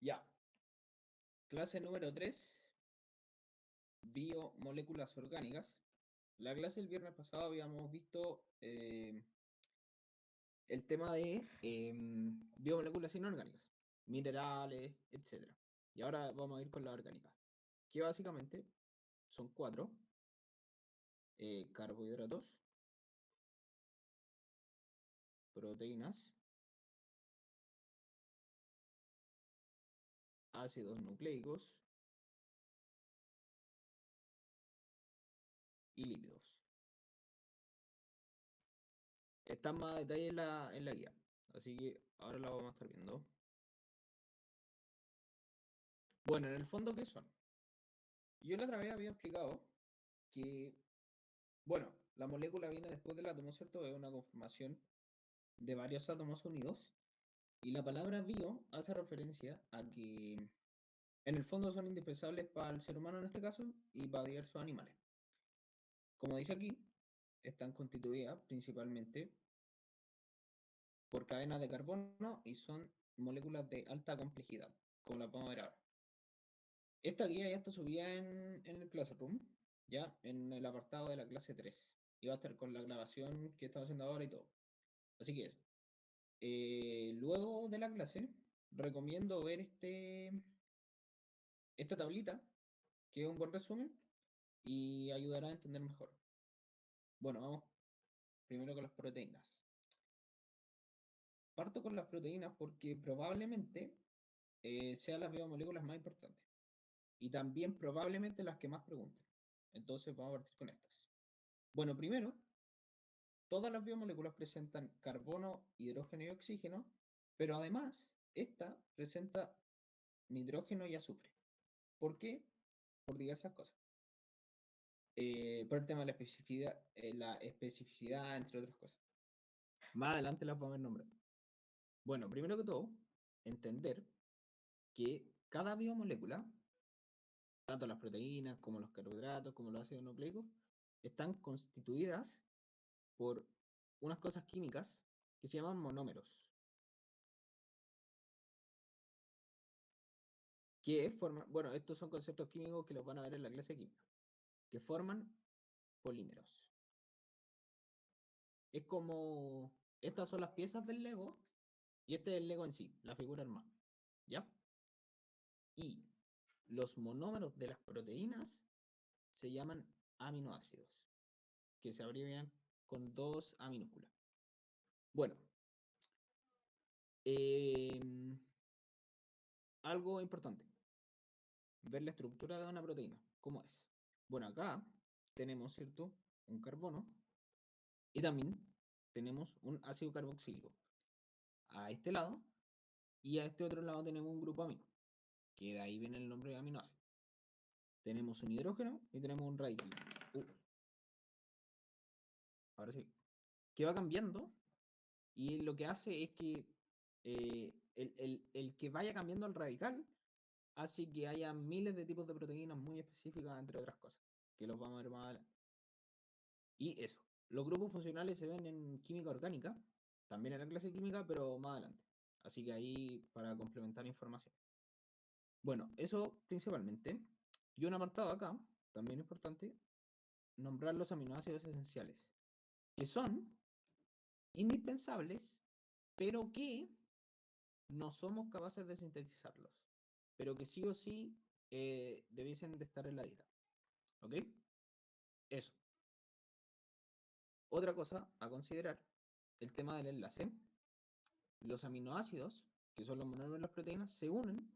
Ya. Clase número 3, biomoléculas orgánicas. La clase del viernes pasado habíamos visto el tema de biomoléculas inorgánicas, minerales, etc. Y ahora vamos a ir con las orgánicas, que básicamente son 4: carbohidratos, proteínas, ácidos nucleicos y lípidos. Están más a detalle en la guía, así que ahora la vamos a estar viendo. Bueno, en el fondo, ¿qué son? Yo la otra vez había explicado que, bueno, la molécula viene después del átomo, ¿cierto? Es una conformación de varios átomos unidos. Y la palabra bio hace referencia a que en el fondo son indispensables para el ser humano en este caso y para diversos animales. Como dice aquí, están constituidas principalmente por cadenas de carbono y son moléculas de alta complejidad, como las vamos a ver ahora. Esta guía ya está subida en el Classroom, ya en el apartado de la clase 3. Y va a estar con la grabación que estamos haciendo ahora y todo. Así que eso. Luego de la clase, recomiendo ver esta tablita, que es un buen resumen y ayudará a entender mejor. Bueno, vamos primero con las proteínas. Parto con las proteínas porque probablemente sean las biomoléculas más importantes y también probablemente las que más pregunten. Entonces vamos a partir con estas. Bueno, primero, todas las biomoléculas presentan carbono, hidrógeno y oxígeno, pero además esta presenta nitrógeno y azufre. ¿Por qué? Por diversas cosas. Por el tema de la especificidad, entre otras cosas. Más adelante las vamos a nombrar. Bueno, primero que todo, entender que cada biomolécula, tanto las proteínas como los carbohidratos, como los ácidos nucleicos, están constituidas por unas cosas químicas que se llaman monómeros, que forman, bueno, estos son conceptos químicos que los van a ver en la clase de química, que forman polímeros. Es como, estas son las piezas del Lego y este es el Lego en sí, la figura armada, ¿ya? Y los monómeros de las proteínas se llaman aminoácidos, que se abrevian con 2 A minúsculas. Bueno, algo importante, ver la estructura de una proteína, ¿cómo es? Bueno, acá tenemos, ¿cierto?, un carbono y también tenemos un ácido carboxílico a este lado y a este otro lado tenemos un grupo amino, que de ahí viene el nombre de aminoácido. Tenemos un hidrógeno y tenemos un radical. Ahora sí, que va cambiando y lo que hace es que el que vaya cambiando el radical hace que haya miles de tipos de proteínas muy específicas, entre otras cosas, que los vamos a ver más adelante. Y eso, los grupos funcionales se ven en química orgánica, también en la clase de química, pero más adelante. Así que ahí para complementar información. Bueno, eso principalmente. Y un apartado acá, también importante, nombrar los aminoácidos esenciales, que son indispensables, pero que no somos capaces de sintetizarlos, pero que sí o sí debiesen de estar en la dieta. ¿Ok? Eso. Otra cosa a considerar, el tema del enlace. Los aminoácidos, que son los monómeros de las proteínas, se unen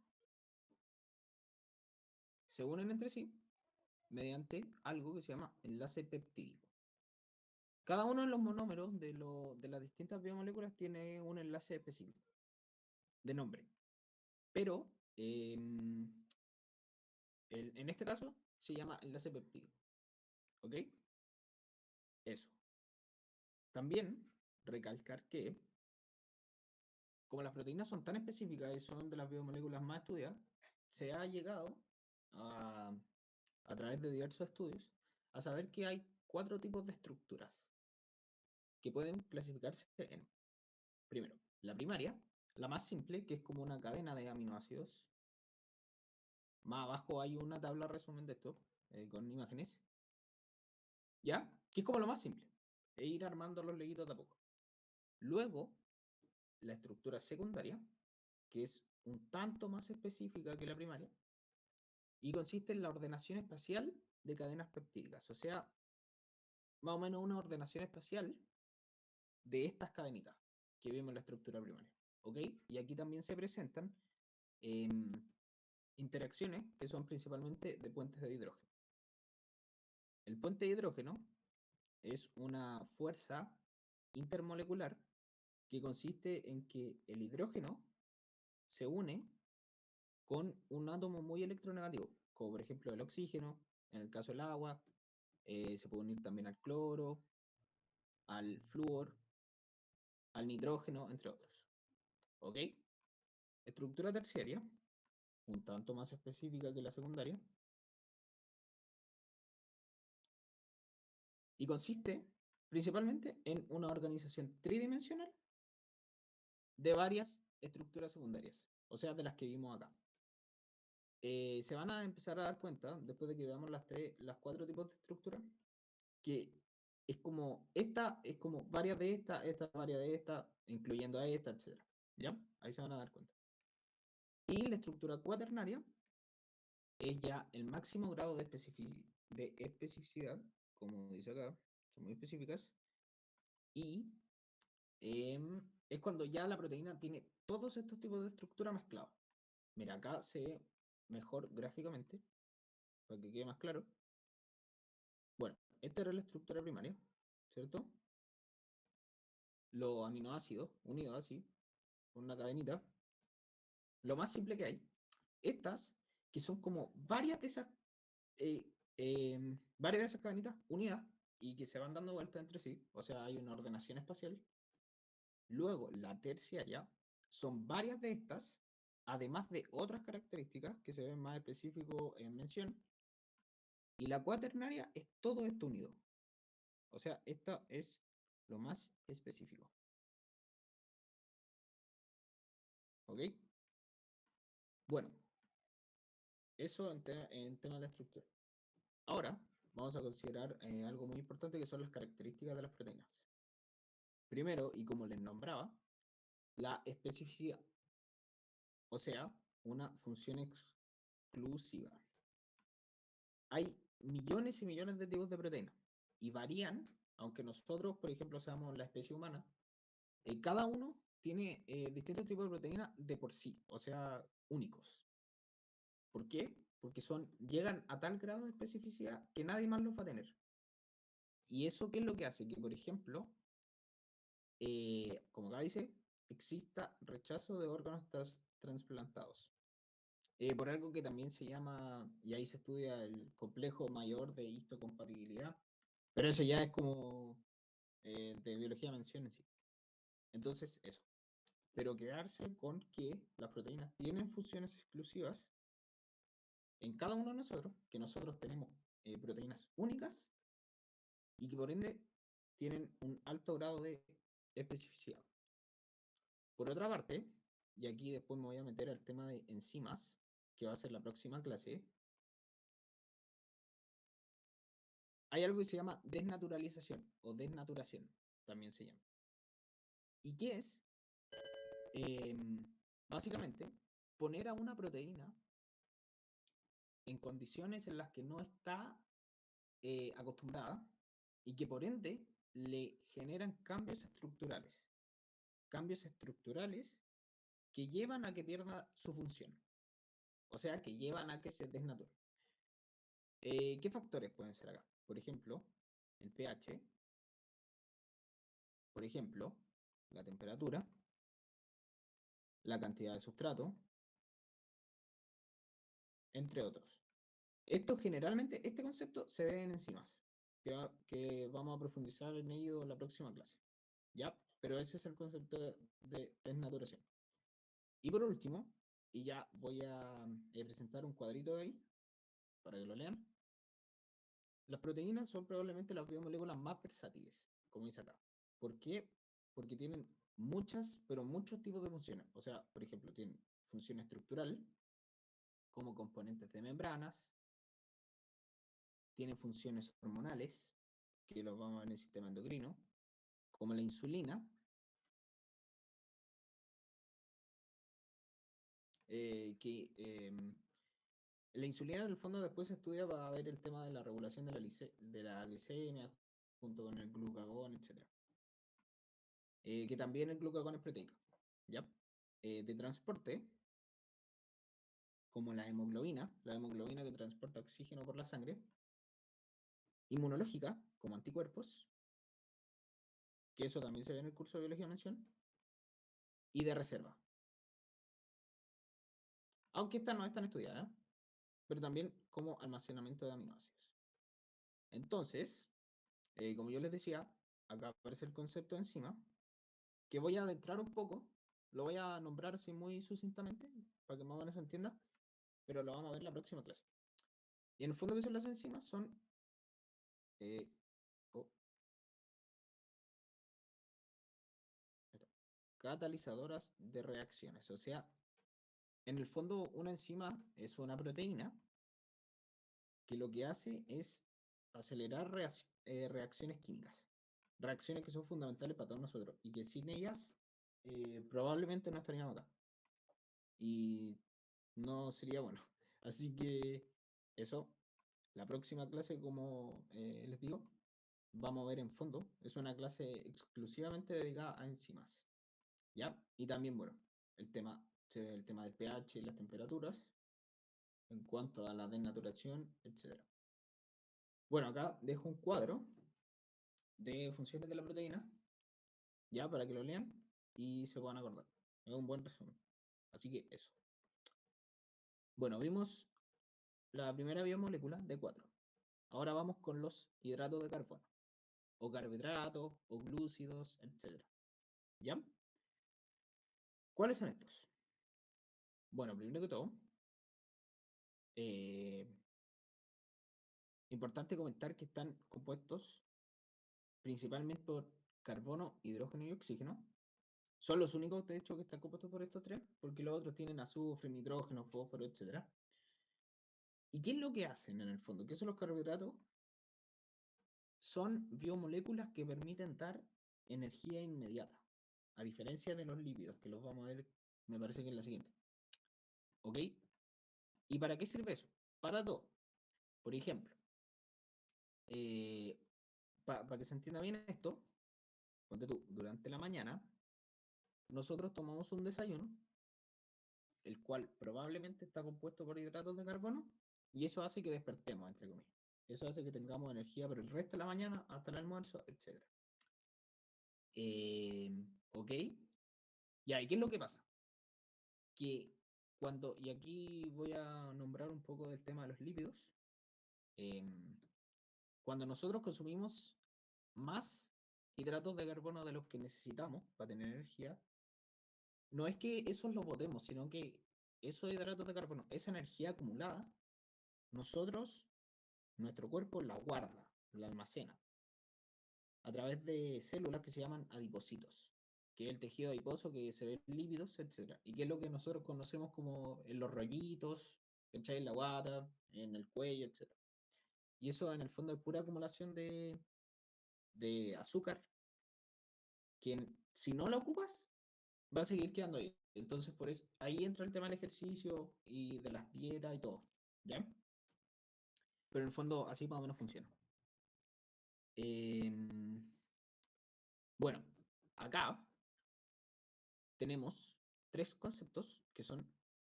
entre sí mediante algo que se llama enlace peptídico. Cada uno de los monómeros de las distintas biomoléculas tiene un enlace específico de nombre, pero en este caso se llama enlace peptídico. ¿Ok? Eso. También recalcar que, como las proteínas son tan específicas y son de las biomoléculas más estudiadas, se ha llegado a través de diversos estudios a saber que hay 4 tipos de estructuras que pueden clasificarse en, primero, la primaria, la más simple, que es como una cadena de aminoácidos Más abajo hay una tabla resumen de esto, con imágenes. ¿Ya? Que es como lo más simple. E ir armando los leguitos de a poco. Luego, la estructura secundaria, que es un tanto más específica que la primaria, y consiste en la ordenación espacial de cadenas peptídicas. O sea, más o menos una ordenación espacial de estas cadenitas que vimos en la estructura primaria. ¿Ok? Y aquí también se presentan eh, interacciones que son principalmente de puentes de hidrógeno. El puente de hidrógeno es una fuerza intermolecular que consiste en que el hidrógeno se une con un átomo muy electronegativo, como por ejemplo el oxígeno, en el caso del agua, se puede unir también al cloro, al flúor, al nitrógeno, entre otros. ¿Ok? Estructura terciaria, un tanto más específica que la secundaria, y consiste principalmente en una organización tridimensional de varias estructuras secundarias, o sea, de las que vimos acá. Se van a empezar a dar cuenta, después de que veamos las cuatro tipos de estructura, que esta es como varias de esta varias de esta, incluyendo a esta, etc. ¿Ya? Ahí se van a dar cuenta. Y la estructura cuaternaria es ya el máximo grado de especificidad, como dice acá, son muy específicas, y es cuando ya la proteína tiene todos estos tipos de estructura mezclados. Mira, acá se ve mejor gráficamente, para que quede más claro. Bueno, esta era la estructura primaria, ¿cierto? Los aminoácidos unidos así, con una cadenita. Lo más simple que hay. Estas, que son como eh, varias de esas cadenitas unidas y que se van dando vueltas entre sí, o sea, hay una ordenación espacial. Luego, la terciaria, son varias de estas, además de otras características que se ven más específicos en mención. Y la cuaternaria es todo esto unido. O sea, esta es lo más específico. ¿Ok? Bueno, eso en tema de la estructura. Ahora vamos a considerar algo muy importante que son las características de las proteínas. Primero, y como les nombraba, la especificidad, o sea, una función exclusiva. Hay millones y millones de tipos de proteínas y varían, aunque nosotros, por ejemplo, seamos la especie humana, cada uno tiene distintos tipos de proteínas de por sí, o sea, únicos. ¿Por qué? Porque llegan a tal grado de especificidad que nadie más los va a tener. ¿Y eso qué es lo que hace? Que, por ejemplo, como acá dice, exista rechazo de órganos trasplantados. Por algo que también se llama, y ahí se estudia el complejo mayor de histocompatibilidad, pero eso ya es como de biología mención en sí. Entonces, eso. Pero quedarse con que las proteínas tienen funciones exclusivas en cada uno de nosotros, que nosotros tenemos proteínas únicas y que por ende tienen un alto grado de especificidad. Por otra parte, y aquí después me voy a meter al tema de enzimas, que va a ser la próxima clase, hay algo que se llama desnaturalización o desnaturación, también se llama. ¿Y qué es? Básicamente, poner a una proteína en condiciones en las que no está acostumbrada y que por ende le generan cambios estructurales. Cambios estructurales que llevan a que pierda su función. O sea, que llevan a que se desnature. ¿Qué factores pueden ser acá? Por ejemplo, el pH, por ejemplo, la temperatura, la cantidad de sustrato, entre otros. Esto generalmente, este concepto se ve en enzimas, que vamos a profundizar en ello en la próxima clase. ¿Ya? Pero ese es el concepto de desnaturación. Y por último, y ya voy a presentar un cuadrito de ahí, para que lo lean. Las proteínas son probablemente las biomoléculas más versátiles, como dice acá. ¿Por qué? Porque tienen muchas, pero muchos tipos de funciones. O sea, por ejemplo, tienen función estructural, como componentes de membranas, tiene funciones hormonales, que lo vamos a ver en el sistema endocrino, como la insulina, la insulina en el fondo después se estudia para ver el tema de la regulación de la glicemia junto con el glucagón, etc. Que también el glucagón es proteica, ¿ya? De transporte, como la hemoglobina que transporta oxígeno por la sangre, inmunológica, como anticuerpos, que eso también se ve en el curso de biología de mención, y de reserva. Aunque estas no están estudiadas, pero también como almacenamiento de aminoácidos. Entonces, como yo les decía, acá aparece el concepto de enzima, que voy a adentrar un poco, lo voy a nombrar así muy sucintamente, para que más o menos se entienda, pero lo vamos a ver en la próxima clase. Y en el fondo, ¿qué son las enzimas? Son oh, catalizadoras de reacciones. O sea, en el fondo, una enzima es una proteína que lo que hace es acelerar reacciones químicas. Reacciones que son fundamentales para todos nosotros y que sin ellas probablemente no estaríamos acá. Y no sería bueno. Así que eso, la próxima clase, como les digo, vamos a ver en fondo. Es una clase exclusivamente dedicada a enzimas. ¿Ya? Y también, bueno, se ve el tema del pH y las temperaturas, en cuanto a la desnaturación, etc. Bueno, acá dejo un cuadro de funciones de la proteína, ya, para que lo lean y se puedan acordar. Es un buen resumen. Así que eso. Bueno, vimos la primera biomolécula de 4. Ahora vamos con los hidratos de carbono, o carbohidratos, o glúcidos, etc. ¿Ya? ¿Cuáles son estos? Bueno, primero que todo, eh, importante comentar que están compuestos principalmente por carbono, hidrógeno y oxígeno. Son los únicos, de hecho, que están compuestos por estos tres, porque los otros tienen azufre, nitrógeno, fósforo, etc. ¿Y qué es lo que hacen en el fondo? ¿Qué son los carbohidratos? Son biomoléculas que permiten dar energía inmediata, a diferencia de los lípidos, que los vamos a ver, me parece que en la siguiente. ¿Ok? ¿Y para qué sirve eso? Para todo. Por ejemplo, para que se entienda bien esto, ponte tú, durante la mañana, nosotros tomamos un desayuno, el cual probablemente está compuesto por hidratos de carbono, y eso hace que despertemos, entre comillas. Eso hace que tengamos energía por el resto de la mañana, hasta el almuerzo, etc. ¿Ok? Ya, ¿y qué es lo que pasa? Que y aquí voy a nombrar un poco del tema de los lípidos, cuando nosotros consumimos más hidratos de carbono de los que necesitamos para tener energía, no es que esos los botemos, sino que esos hidratos de carbono, esa energía acumulada, nuestro cuerpo la guarda, la almacena, a través de células que se llaman adipocitos, que es el tejido adiposo que se ve en lípidos, etc. Y que es lo que nosotros conocemos como en los rollitos, ¿cachai? En la guata, en el cuello, etc. Y eso en el fondo es pura acumulación de azúcar, que si no la ocupas, va a seguir quedando ahí. Entonces, por eso, ahí entra el tema del ejercicio y de las dietas y todo, ¿ya? Pero en el fondo, así más o menos funciona. Bueno, acá tenemos tres conceptos que son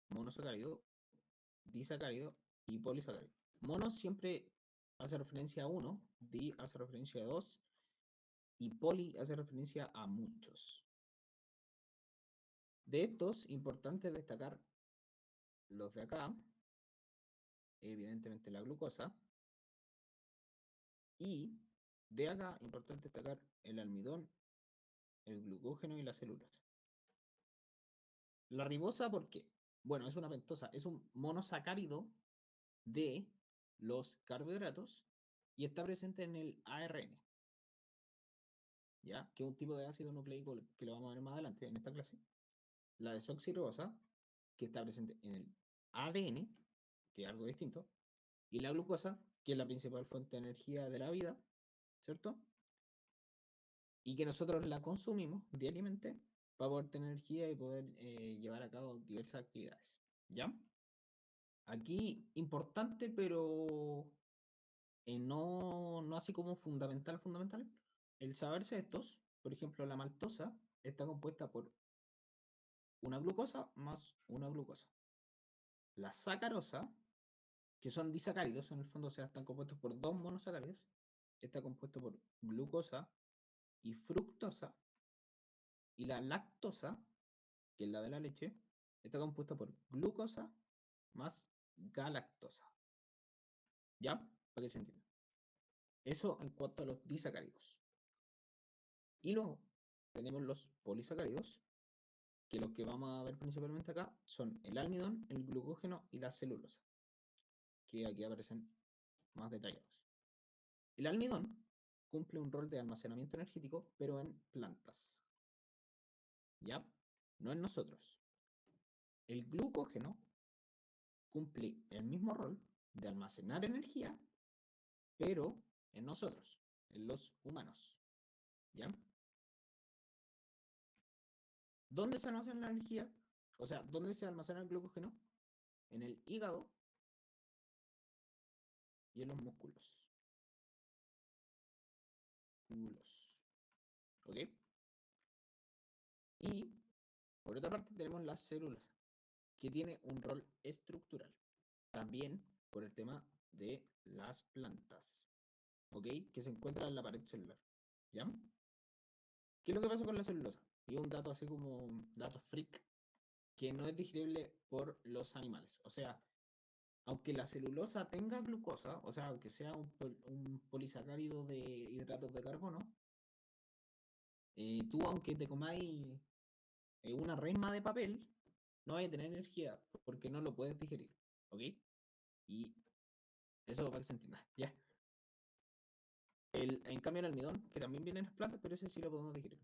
monosacárido, disacárido y polisacárido. Mono siempre hace referencia a uno, di hace referencia a dos, y poli hace referencia a muchos. De estos, importante destacar los de acá, evidentemente la glucosa, y de acá, importante destacar el almidón, el glucógeno y las células. La ribosa, ¿por qué? Bueno, es una pentosa, es un monosacárido de los carbohidratos y está presente en el ARN, ¿ya? Que es un tipo de ácido nucleico que lo vamos a ver más adelante en esta clase. La desoxirribosa, que está presente en el ADN, que es algo distinto, y la glucosa, que es la principal fuente de energía de la vida, ¿cierto? Y que nosotros la consumimos diariamente para poder tener energía y poder llevar a cabo diversas actividades. ¿Ya? Aquí, importante, pero no así como fundamental, el saberse estos, por ejemplo, la maltosa está compuesta por una glucosa más una glucosa. La sacarosa, que son disacáridos en el fondo, o sea, están compuestos por dos monosacáridos, está compuesto por glucosa y fructosa, y la lactosa, que es la de la leche, está compuesta por glucosa más galactosa. ¿Ya? Para que se entienda. Eso en cuanto a los disacáridos. Y luego tenemos los polisacáridos, que los que vamos a ver principalmente acá son el almidón, el glucógeno y la celulosa, que aquí aparecen más detallados. El almidón cumple un rol de almacenamiento energético, pero en plantas. ¿Ya? No en nosotros. El glucógeno cumple el mismo rol de almacenar energía, pero en nosotros, en los humanos. ¿Ya? ¿Dónde se almacena la energía? O sea, ¿dónde se almacena el glucógeno? En el hígado y en los músculos. ¿Ok? Y, por otra parte, tenemos las células, que tiene un rol estructural. También por el tema de las plantas. ¿Ok? Que se encuentra en la pared celular. ¿Ya? ¿Qué es lo que pasa con la celulosa? Y un dato así como dato freak, que no es digerible por los animales. O sea, aunque la celulosa tenga glucosa, o sea, aunque sea un polisacárido de hidratos de carbono, tú aunque te comáis una resma de papel, no vas a tener energía porque no lo puedes digerir, ¿ok? Y eso para que se entienda, ¿ya? En cambio el almidón, que también viene en las plantas, pero ese sí lo podemos digerir.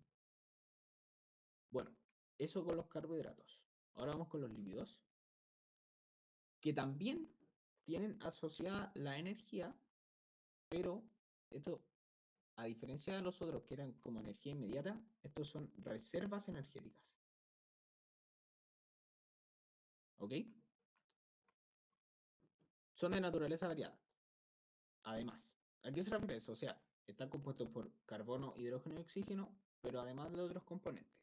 Bueno, eso con los carbohidratos. Ahora vamos con los lípidos, que también tienen asociada la energía, pero esto, a diferencia de los otros que eran como energía inmediata, estos son reservas energéticas. ¿Ok? Son de naturaleza variada. Además, ¿a qué se refiere eso? O sea, están compuestos por carbono, hidrógeno y oxígeno, pero además de otros componentes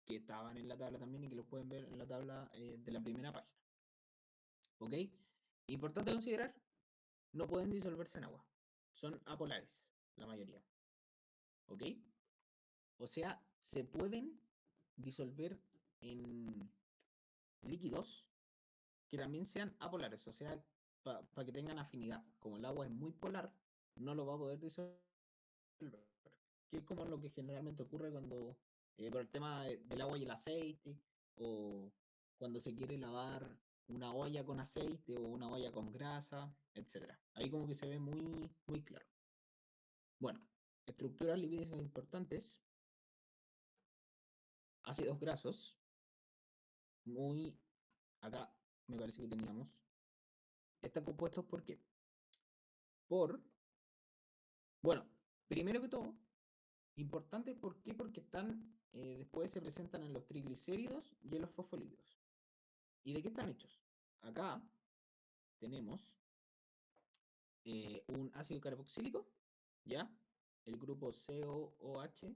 que estaban en la tabla también y que los pueden ver en la tabla de la primera página. ¿Ok? Importante considerar, no pueden disolverse en agua. Son apolares, la mayoría. ¿Ok? O sea, se pueden disolver en líquidos que también sean apolares, o sea, para que tengan afinidad. Como el agua es muy polar, no lo va a poder disolver, que es como lo que generalmente ocurre cuando, por el tema del agua y el aceite, o cuando se quiere lavar una olla con aceite o una olla con grasa, etcétera. Ahí como que se ve muy, muy claro. Bueno, estructuras lipídicas importantes, ácidos grasos, muy, acá me parece que teníamos, están compuestos ¿por qué? Por, bueno, primero que todo, importante, ¿por qué? Porque están, después se presentan en los triglicéridos y en los fosfolípidos. ¿Y de qué están hechos? Acá tenemos un ácido carboxílico, ¿ya? El grupo COOH,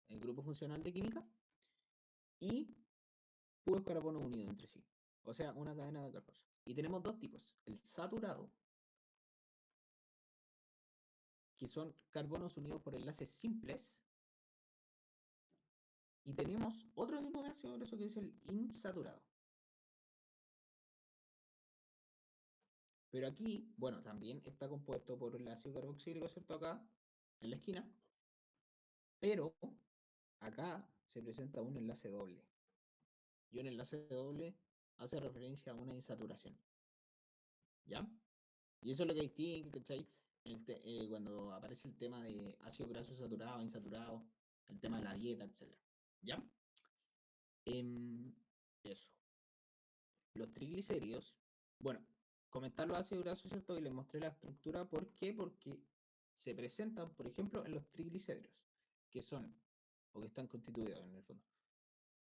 el grupo funcional de química, y puros carbonos unidos entre sí. O sea, una cadena de carbonos. Y tenemos dos tipos, el saturado, que son carbonos unidos por enlaces simples, y tenemos otro tipo de ácido graso que es el insaturado. Pero aquí, bueno, también está compuesto por el ácido carboxílico, ¿cierto? Acá, en la esquina. Pero acá se presenta un enlace doble. Y un enlace doble hace referencia a una insaturación. ¿Ya? Y eso es lo que distingue, ¿cachai? Cuando aparece el tema de ácido graso saturado, insaturado, el tema de la dieta, etc. ¿Ya? Eso. los triglicéridos, bueno, comentar los ácidos grasos, ¿cierto? Y les mostré la estructura. ¿Por qué? Porque se presentan, por ejemplo, en los triglicéridos, que son, o que están constituidos en el fondo,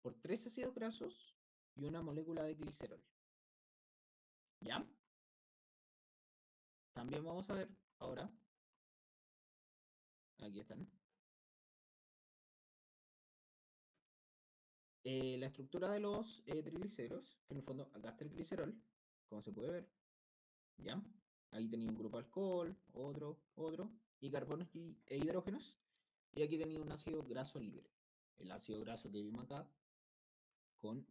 por 3 ácidos grasos y una molécula de glicerol. ¿Ya? También vamos a ver ahora, aquí están, la estructura de los triglicéridos, que en el fondo acá está el glicerol, como se puede ver, ¿ya? Ahí tenía un grupo de alcohol, otro, y carbonos e hidrógenos, y aquí tenía un ácido graso libre, el ácido graso que vimos acá, con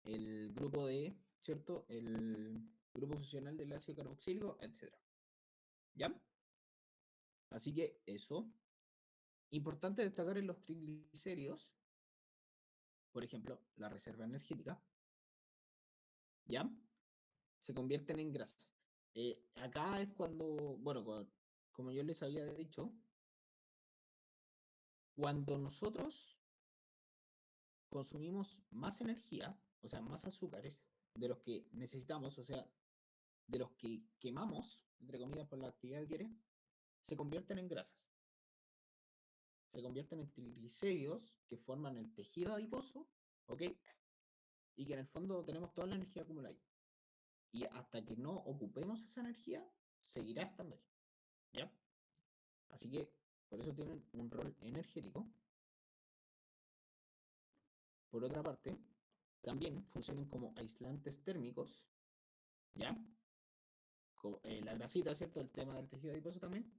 el grupo de, ¿cierto? El grupo funcional del ácido carboxílico, etc. ¿Ya? Así que eso. Importante destacar en los triglicéridos, por ejemplo, la reserva energética, ¿ya? Se convierten en grasas. Acá es cuando, bueno, como yo les había dicho, cuando nosotros consumimos más energía, o sea, más azúcares de los que necesitamos, o sea, de los que quemamos, entre comillas, por la actividad diaria, se convierten en grasas. Se convierten en triglicéridos que forman el tejido adiposo, ¿ok? Y que en el fondo tenemos toda la energía acumulada ahí. Y hasta que no ocupemos esa energía, seguirá estando ahí, ¿ya? Así que por eso tienen un rol energético. Por otra parte, también funcionan como aislantes térmicos, ¿ya? La grasita, ¿cierto? El tema del tejido adiposo también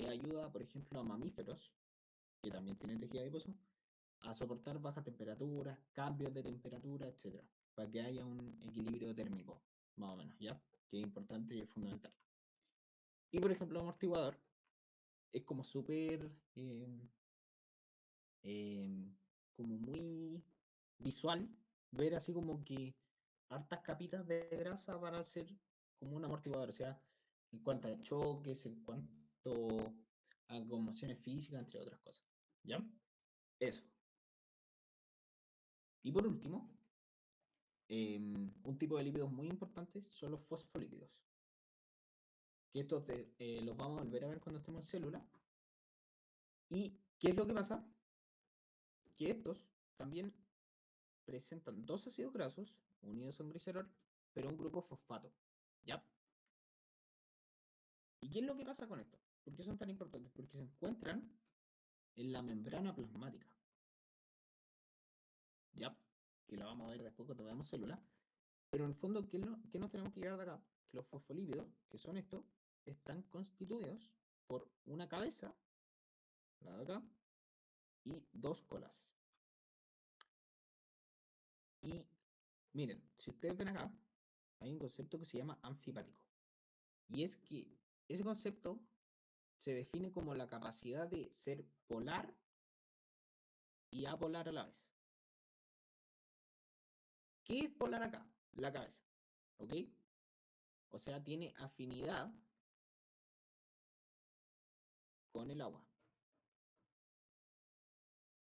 ayuda, por ejemplo, a mamíferos, que también tienen tejido adiposo, a soportar bajas temperaturas, cambios de temperatura, etcétera, para que haya un equilibrio térmico, más o menos, ¿ya? Que es importante y es fundamental. Y por ejemplo, el amortiguador es como súper, eh, como muy visual, ver así como que hartas capitas de grasa para hacer como un amortiguador, o sea, en cuanto a choques, en cuanto a conmociones físicas, entre otras cosas, ¿ya? Eso. Y por último, un tipo de lípidos muy importante son los fosfolípidos, que estos los vamos a volver a ver cuando estemos en célula. ¿Y qué es lo que pasa? Que estos también presentan dos ácidos grasos unidos a un glicerol, pero un grupo fosfato, ¿ya? ¿Y qué es lo que pasa con esto? ¿Por qué son tan importantes? Porque se encuentran en la membrana plasmática, ¿ya? Que la vamos a ver después cuando veamos células. Pero en el fondo, ¿qué nos tenemos que llevar de acá? Que los fosfolípidos, que son estos, están constituidos por una cabeza, la de acá, y dos colas. Y miren, si ustedes ven acá, hay un concepto que se llama anfipático. Y es que ese concepto se define como la capacidad de ser polar y apolar a la vez. ¿Qué es polar acá? La cabeza, ¿ok? O sea, tiene afinidad con el agua.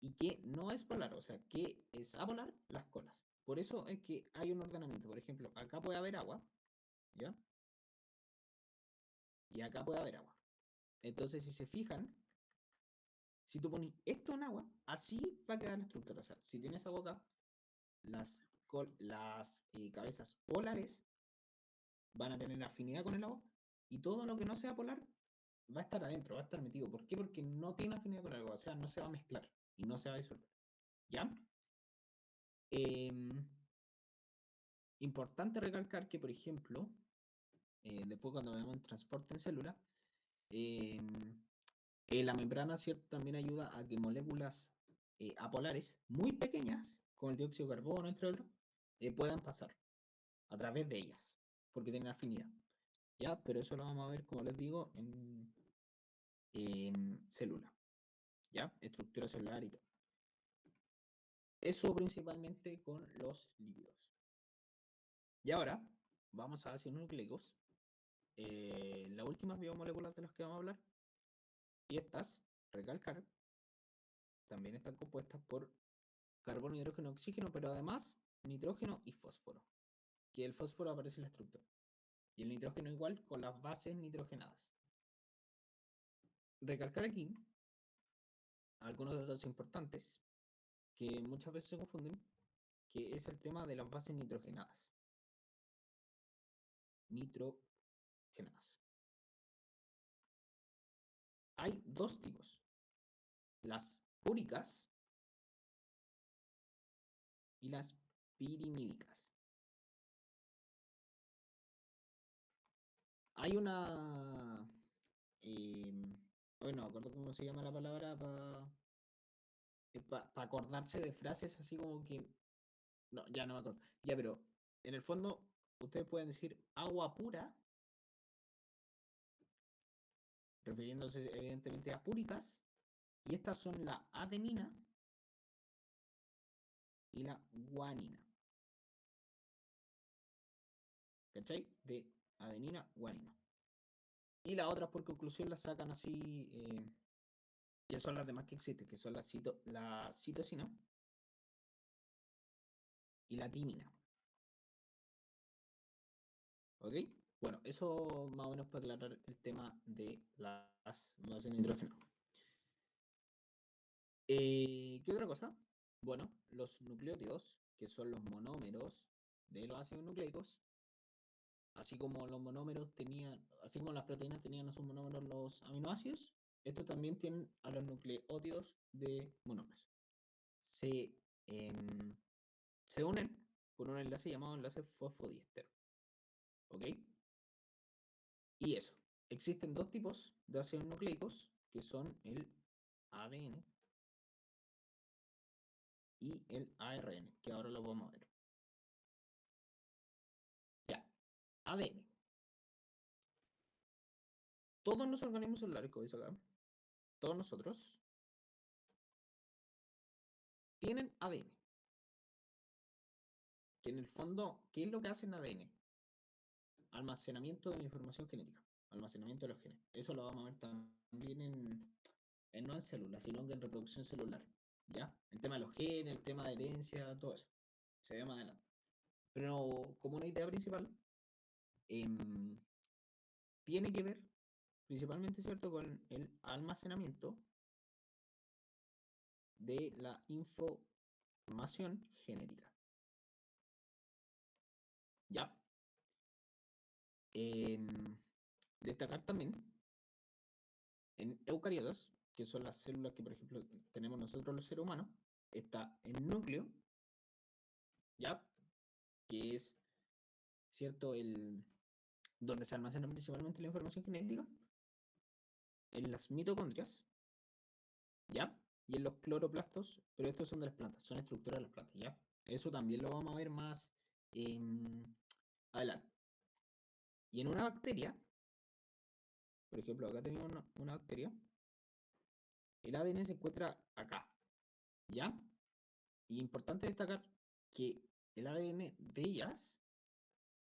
Y que no es polar, o sea, que es apolar, las colas. Por eso es que hay un ordenamiento. Por ejemplo, acá puede haber agua, ¿ya? Y acá puede haber agua. Entonces, si se fijan, si tú pones esto en agua, así va a quedar la estructura. O sea, si tienes agua acá, las cabezas polares van a tener afinidad con el agua y todo lo que no sea polar va a estar adentro, va a estar metido. ¿Por qué? Porque no tiene afinidad con el agua, o sea, no se va a mezclar y no se va a disolver. ¿Ya? Eh, Importante recalcar que, por ejemplo, después cuando veamos el transporte en célula, eh, la membrana, ¿cierto? También ayuda a que moléculas apolares muy pequeñas, como el dióxido de carbono, entre otros, puedan pasar a través de ellas, porque tienen afinidad. ¿Ya? Pero eso lo vamos a ver, como les digo, en célula. ¿Ya? Estructura celular y todo. Eso principalmente con los lípidos. Y ahora vamos a ácidos nucleicos. Las últimas biomoléculas de las que vamos a hablar. Y estas, recalcar, también están compuestas por carbono, hidrógeno, oxígeno, pero además nitrógeno y fósforo. que el fósforo aparece en la estructura. Y el nitrógeno igual con las bases nitrogenadas. Recalcar aquí algunos datos importantes que muchas veces se confunden, que es el tema de las bases nitrogenadas. Hay dos tipos, las púricas y las pirimídicas. Hay una... bueno, no acuerdo cómo se llama la palabra para acordarse de frases así como que... No, ya no me acuerdo. Ya, pero en el fondo ustedes pueden decir agua pura, refiriéndose evidentemente a púricas, y estas son la adenina y la guanina. ¿Cachai? De adenina, guanina. Y las otras por conclusión las sacan así, que son las demás que existen, que son la citosina y la timina. ¿Ok? Bueno, eso más o menos para aclarar el tema de las bases de nitrógeno. ¿Qué otra cosa? Bueno, los nucleótidos, que son los monómeros de los ácidos nucleicos, así como los monómeros tenían, así como las proteínas tenían a sus monómeros los aminoácidos, estos también tienen a los nucleótidos de monómeros. Se unen por un enlace llamado enlace fosfodiéster. ¿Ok? Y eso. Existen dos tipos de ácidos nucleicos que son el ADN y el ARN, que ahora lo vamos a ver. Ya, ADN. Todos los organismos celulares, como dice acá, todos nosotros, tienen ADN. Que en el fondo, ¿qué es lo que hace el ADN? Almacenamiento de la información genética, almacenamiento de los genes. Eso lo vamos a ver también no en células, sino que en reproducción celular. ¿Ya? El tema de los genes, el tema de herencia, todo eso. Se ve más adelante. Pero como una idea principal, tiene que ver principalmente, ¿cierto?, con el almacenamiento de la información genética. ¿Ya? Destacar también en eucariotas, que son las células que, por ejemplo, tenemos nosotros los seres humanos, está el núcleo, ¿ya? Que es, ¿cierto?, donde se almacena principalmente la información genética, en las mitocondrias, ¿ya? Y en los cloroplastos, pero estos son de las plantas, son estructuras de las plantas, ¿ya? Eso también lo vamos a ver más adelante. Y en una bacteria, por ejemplo, acá tenemos una bacteria, el ADN se encuentra acá, ¿ya? Y importante destacar que el ADN de ellas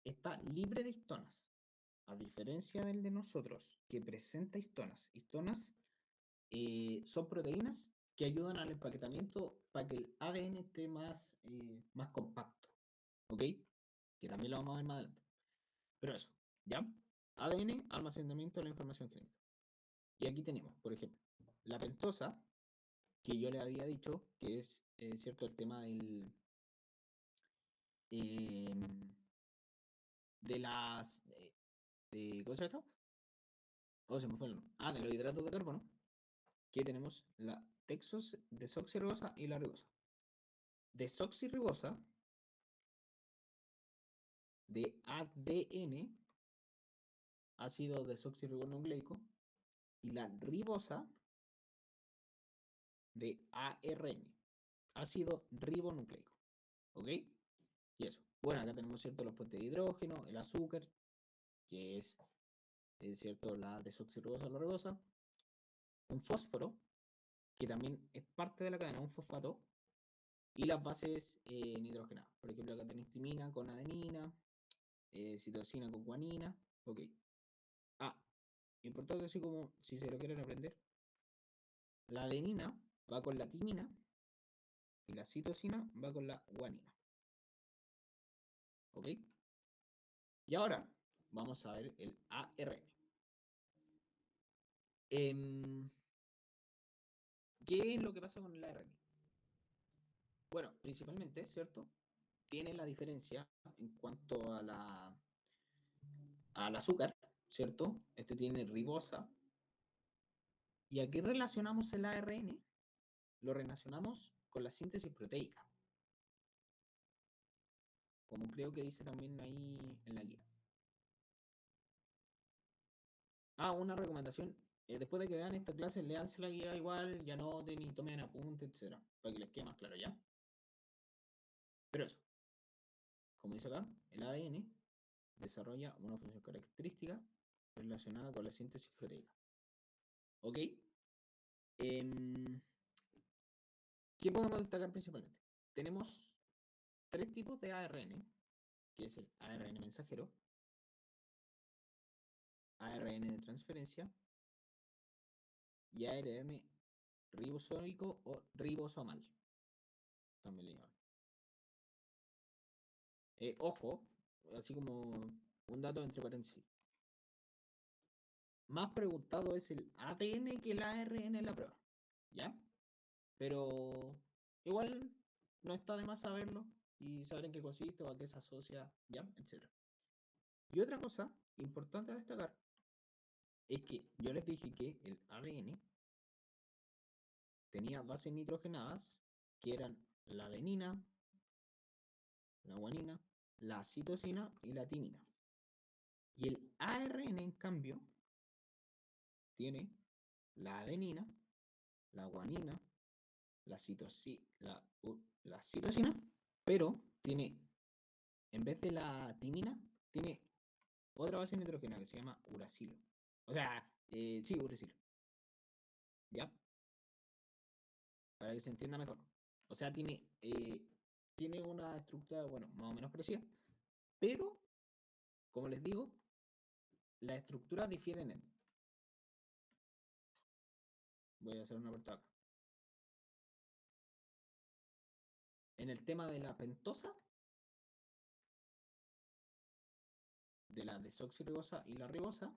está libre de histonas, a diferencia del de nosotros, que presenta histonas. Histonas son proteínas que ayudan al empaquetamiento para que el ADN esté más compacto, ¿ok? Que también lo vamos a ver más adelante. Pero eso, ¿ya? ADN, almacenamiento de la información genética. Y aquí tenemos, por ejemplo, la pentosa, que yo le había dicho que es, ¿cierto?, el tema de las... ¿cómo se llama esto? Oh, se me fue el nombre. De los hidratos de carbono, que tenemos la desoxirribosa y la ribosa. Desoxirribosa de ADN, ácido desoxirribonucleico, y la ribosa de ARN, ácido ribonucleico. ¿Ok? Y eso. Bueno, acá tenemos, ¿cierto?, los puentes de hidrógeno, el azúcar, que es, ¿cierto?, la desoxirribosa o la ribosa. Un fósforo, que también es parte de la cadena, un fosfato, y las bases nitrogenadas. Por ejemplo, acá tenéis timina con adenina, citosina con guanina. Ok. Importante así como si se lo quieren aprender. La adenina va con la timina y la citosina va con la guanina. ¿Ok? Y ahora vamos a ver el ARN. ¿Qué es lo que pasa con el ARN? Bueno, principalmente, ¿cierto? Tiene la diferencia en cuanto a al azúcar, ¿cierto? Este tiene ribosa. ¿Y a qué relacionamos el ARN? Lo relacionamos con la síntesis proteica, como creo que dice también ahí en la guía. Una recomendación, después de que vean esta clase, leanse la guía igual, ya noten y tomen apuntes, etc. Para que les quede más claro, ¿ya? Pero eso, como dice acá, el ADN desarrolla una función característica relacionada con la síntesis proteica. ¿Ok? ¿Qué podemos destacar principalmente? Tenemos tres tipos de ARN, que es el ARN mensajero, ARN de transferencia y ARN ribosómico o ribosomal. También le llaman. Ojo, así como un dato entre paréntesis. Más preguntado es el ADN que el ARN en la prueba, ¿ya? Pero igual no está de más saberlo y saber en qué consiste o a qué se asocia, ¿ya? Etcétera. Y otra cosa importante a destacar es que yo les dije que el ADN tenía bases nitrogenadas que eran la adenina, la guanina, la citosina y la timina. Y el ARN, en cambio, tiene la adenina, la guanina, la citosina, pero tiene, en vez de la timina, tiene otra base nitrogenada que se llama uracilo. O sea, sí, uracilo. ¿Ya? Para que se entienda mejor. O sea, tiene una estructura, bueno, más o menos parecida, pero, como les digo, las estructuras difieren en. Voy a hacer una apertura acá. En el tema de la pentosa, de la desoxirribosa y la ribosa,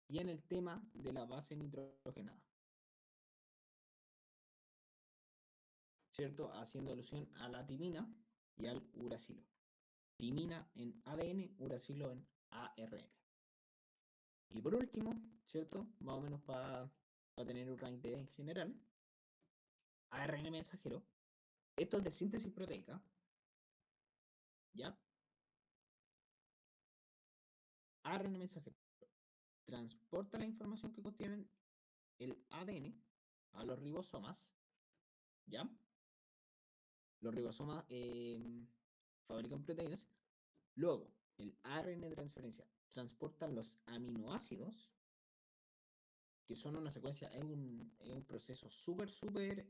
y en el tema de la base nitrogenada, ¿cierto? Haciendo alusión a la timina y al uracilo. Timina en ADN, uracilo en ARN. Y por último, ¿cierto? Más o menos para tener un rank en general, ARN mensajero. Esto es de síntesis proteica, ¿ya? ARN mensajero transporta la información que contienen el ADN a los ribosomas, ¿ya? Los ribosomas fabrican proteínas. Luego, el ARN de transferencia transporta los aminoácidos, que son una secuencia, es un proceso súper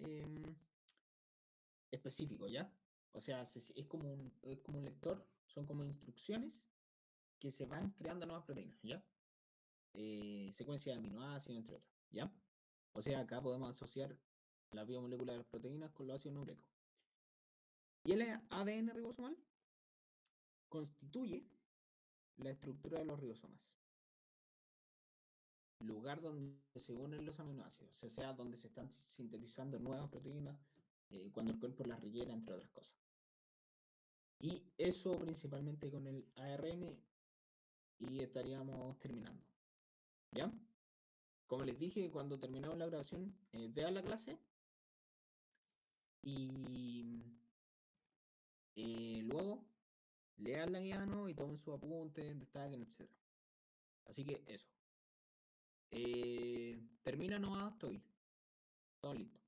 específico, ¿ya? O sea, es como un lector, son como instrucciones que se van creando nuevas proteínas, ¿ya? Secuencia de aminoácidos, entre otros, ¿ya? O sea, acá podemos asociar la biomolécula de las proteínas con los ácidos nucleicos. Y el ADN ribosomal constituye la estructura de los ribosomas, lugar donde se unen los aminoácidos, o sea, donde se están sintetizando nuevas proteínas cuando el cuerpo las rellena, entre otras cosas. Y eso principalmente con el ARN y estaríamos terminando. ¿Ya? Como les dije, cuando terminamos la grabación, vean la clase y luego lean la guía, ¿no? Y tomen sus apuntes, destaquen, etc. Así que eso. Termina nomás, estoy. Estamos listos.